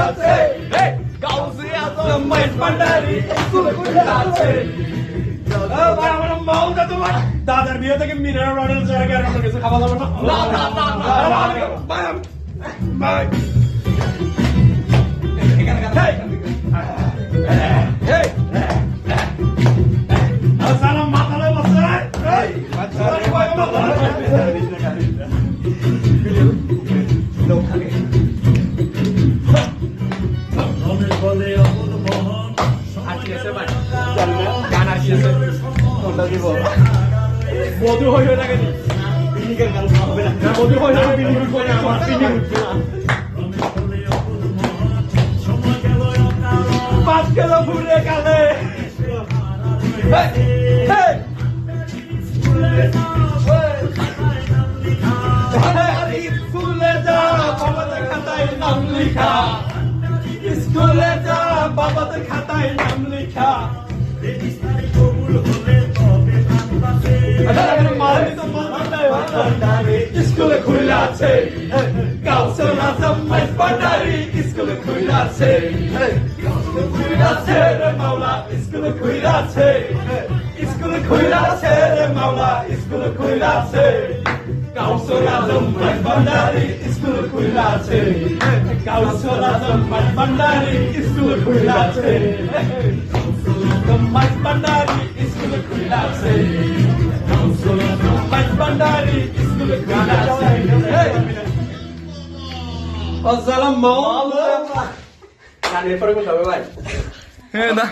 আছে গাউসে আজম মাইট ভান্ডারি স্কুল খুলে আছে ভাই আমার মাউটা তোমার দাদার বিয়ে থেকে মিনারেল ওয়াটার ছাড়া কি আর কোনো কিছু খাওয়া যাবে না ভাই ভাই সালাম মাথালে বসে মধু হয়ে লাগে মধু হয়ে পাঁচ কিলো ঘুরে কালে স্কুলে যা বাবাদের খাতায় নাম লিখা স্কুলে যা বাবাদের খাতায় নাম লিখা স্কুলে খুলে আছে গাউসে আজম মাইট ভান্ডারি স্কুলে খুলে আছে খুলে আছে রে মাওলা স্কুলে খুলে আছে স্কুলে খুলে আছে রে মাওলা স্কুলে খুলে আছে গাউসে আজম মাইট ভান্ডারি স্কুলে খুলে আছে গাউসে আজম মাইট ভান্ডারি স্কুলে খুলে আছে মাইট ভান্ডারি স্কুলে খুলে আছে মাইট ভান্ডারি স্কুলে খুলে আছে আসসালাম মাওলা গানের পরে কথা হবে ভাই হ্যাঁ না